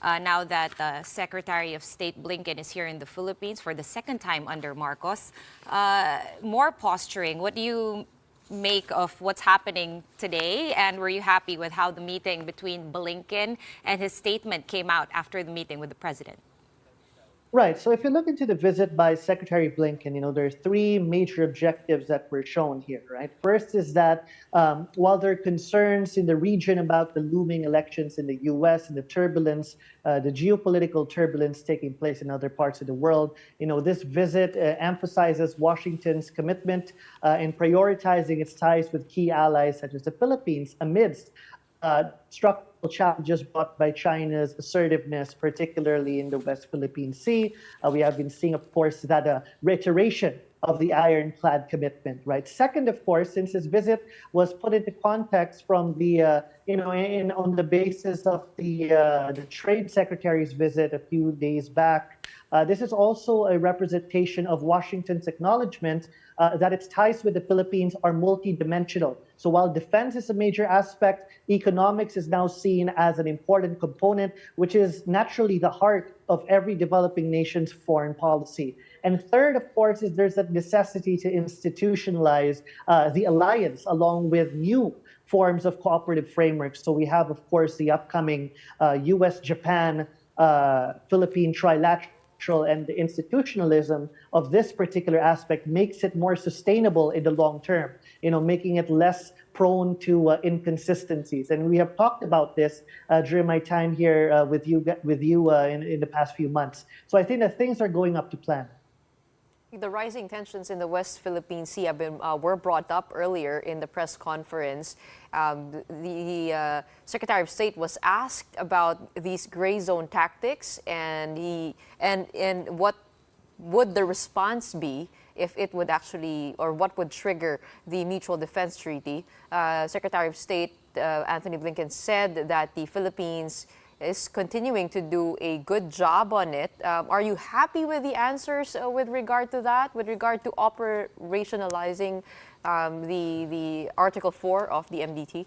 now that Secretary of State Blinken is here in the Philippines for the second time under Marcos. More posturing. What do you make of what's happening today? And were you happy with how the meeting between Blinken and his statement came out after the meeting with the president? Right. So if you look into the visit by Secretary Blinken, there are three major objectives that were shown here, right? First is that while there are concerns in the region about the looming elections in the U.S. and the turbulence, the geopolitical turbulence taking place in other parts of the world, this visit emphasizes Washington's commitment in prioritizing its ties with key allies such as the Philippines amidst structural challenges brought by China's assertiveness, particularly in the West Philippine Sea. We have been seeing, of course, that reiteration of the ironclad commitment, right? Second, of course, since his visit was put into context from the, on the basis of the Trade Secretary's visit a few days back, this is also a representation of Washington's acknowledgement that its ties with the Philippines are multidimensional. So while defense is a major aspect, economics is now seen as an important component, which is naturally the heart of every developing nation's foreign policy. And third, of course, is there's that necessity to institutionalize the alliance along with new forms of cooperative frameworks. So we have, of course, the upcoming U.S.-Japan Philippine Trilateral, and the institutionalism of this particular aspect makes it more sustainable in the long term, making it less prone to inconsistencies. And we have talked about this during my time here with you in the past few months. So I think that things are going up to plan. The rising tensions in the West Philippine Sea were brought up earlier in the press conference. The Secretary of State was asked about these gray zone tactics, and what would the response be if it would actually, or what would trigger the Mutual Defense Treaty. Secretary of State Antony Blinken said that the Philippines is continuing to do a good job on it. Are you happy with the answers with regard to that, with regard to operationalizing the Article 4 of the MDT?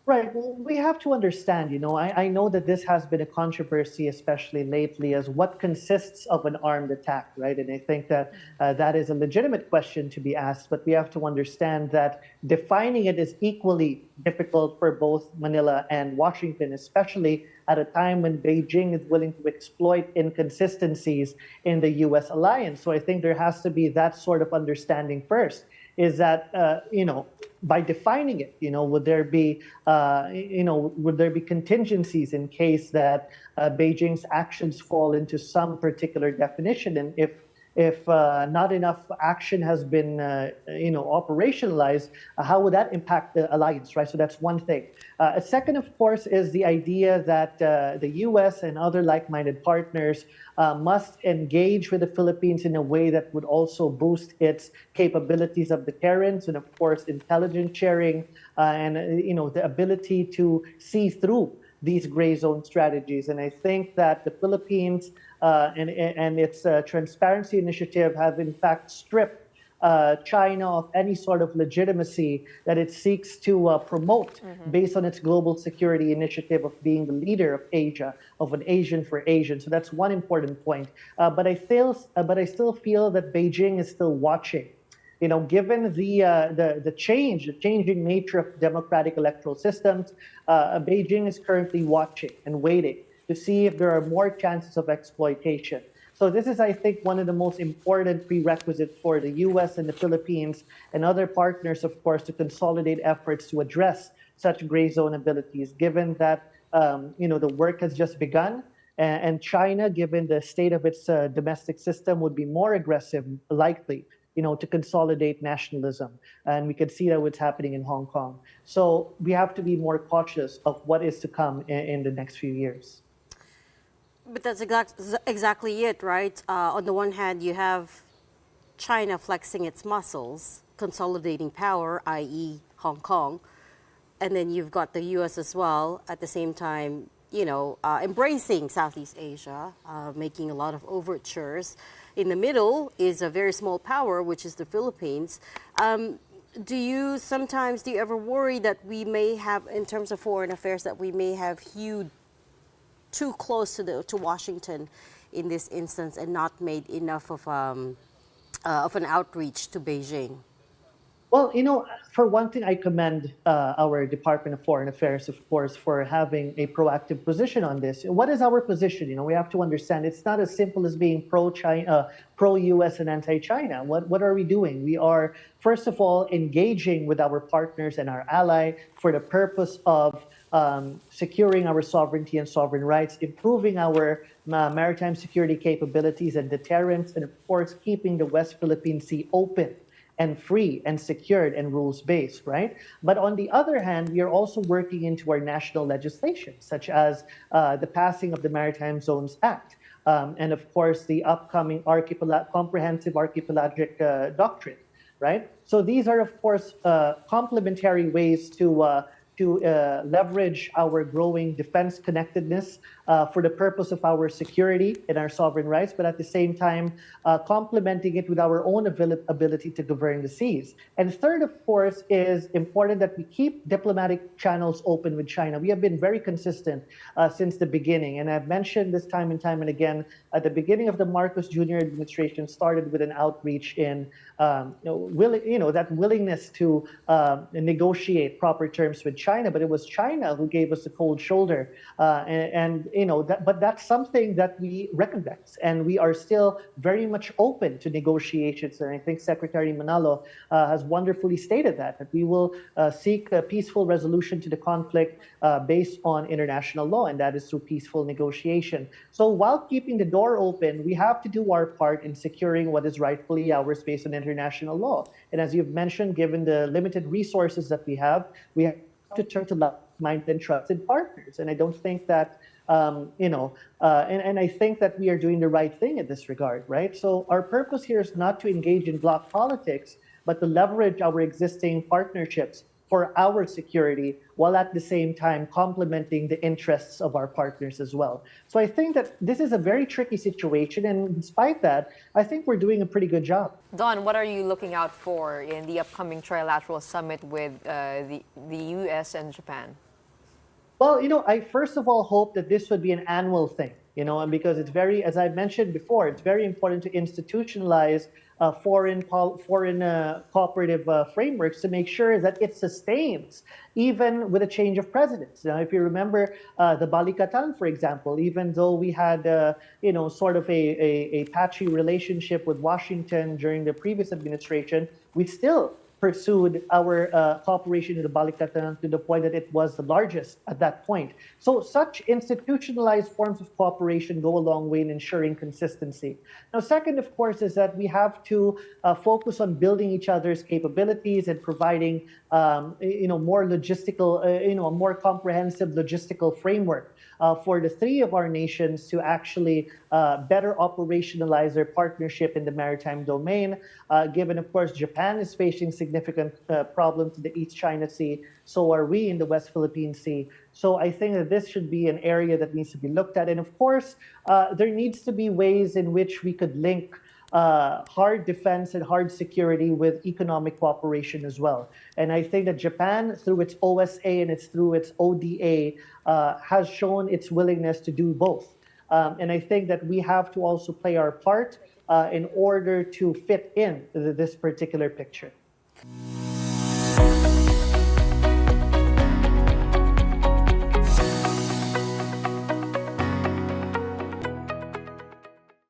Right. Well, we have to understand, I know that this has been a controversy, especially lately, as what consists of an armed attack, right? And I think that that is a legitimate question to be asked, but we have to understand that defining it is equally difficult for both Manila and Washington, especially at a time when Beijing is willing to exploit inconsistencies in the U.S. alliance. So I think there has to be that sort of understanding first, is that, by defining it, would there be contingencies in case that Beijing's actions fall into some particular definition, and if not enough action has been operationalized, how would that impact the alliance, right? So that's one thing. A second, of course, is the idea that the U.S. and other like-minded partners must engage with the Philippines in a way that would also boost its capabilities of deterrence and, of course, intelligence sharing and the ability to see through these gray zone strategies. And I think that the Philippines and its transparency initiative have in fact stripped China of any sort of legitimacy that it seeks to promote based on its global security initiative of being the leader of Asia, of an Asian for Asian. So that's one important point. But I still feel that Beijing is still watching. Given the changing nature of democratic electoral systems, Beijing is currently watching and waiting to see if there are more chances of exploitation. So this is, I think, one of the most important prerequisites for the U.S. and the Philippines and other partners, of course, to consolidate efforts to address such gray zone abilities, given that the work has just begun. And China, given the state of its domestic system, would be more aggressive, likely, to consolidate nationalism. And we can see that what's happening in Hong Kong. So we have to be more cautious of what is to come in the next few years. But that's exactly it, right? On the one hand, you have China flexing its muscles, consolidating power, i.e. Hong Kong. And then you've got the U.S. as well, at the same time, embracing Southeast Asia, making a lot of overtures. In the middle is a very small power, which is the Philippines. Do you ever worry that we may have, in terms of foreign affairs, that we may have huge too close to Washington in this instance and not made enough of an outreach to Beijing? Well, for one thing, I commend our Department of Foreign Affairs, of course, for having a proactive position on this. What is our position? We have to understand it's not as simple as being pro-China, pro-US and anti-China. What are we doing? We are, first of all, engaging with our partners and our ally for the purpose of securing our sovereignty and sovereign rights, improving our maritime security capabilities and deterrence, and of course, keeping the West Philippine Sea open and free and secured and rules-based, right? But on the other hand, we are also working into our national legislation, such as the passing of the Maritime Zones Act, and of course, the upcoming comprehensive archipelagic doctrine, right? So these are, of course, complementary ways to leverage our growing defense connectedness for the purpose of our security and our sovereign rights, but at the same time, complementing it with our own ability to govern the seas. And third, of course, is important that we keep diplomatic channels open with China. We have been very consistent since the beginning, and I've mentioned this time and again, at the beginning of the Marcos Jr. administration started with an outreach in that willingness to negotiate proper terms with China, but it was China who gave us the cold shoulder, but that's something that we recognize, and we are still very much open to negotiations. And I think Secretary Manalo has wonderfully stated that we will seek a peaceful resolution to the conflict based on international law, and that is through peaceful negotiation. So while keeping the door open, we have to do our part in securing what is rightfully ours based on international law. And as you've mentioned, given the limited resources that we have to turn to like-minded and trusted partners. And I don't think that, and I think that we are doing the right thing in this regard, right? So our purpose here is not to engage in bloc politics, but to leverage our existing partnerships for our security, while at the same time complementing the interests of our partners as well. So I think that this is a very tricky situation, and despite that, I think we're doing a pretty good job. Don, what are you looking out for in the upcoming Trilateral Summit with the U.S. and Japan? Well, I first of all hope that this would be an annual thing, and because it's very, as I mentioned before, it's very important to institutionalize foreign cooperative frameworks to make sure that it sustains even with a change of presidents. Now, if you remember the Balikatan, for example, even though we had sort of a patchy relationship with Washington during the previous administration, we still pursued our cooperation in the Balikatan to the point that it was the largest at that point. So such institutionalized forms of cooperation go a long way in ensuring consistency. Now, second, of course, is that we have to focus on building each other's capabilities and providing, more logistical, a more comprehensive logistical framework for the three of our nations to actually better operationalize their partnership in the maritime domain, given, of course, Japan is facing significant problems in the East China Sea, so are we in the West Philippine Sea. So I think that this should be an area that needs to be looked at. And of course, there needs to be ways in which we could link hard defense and hard security with economic cooperation as well. And I think that Japan, through its OSA and through its ODA, has shown its willingness to do both. And I think that we have to also play our part in order to fit in this particular picture.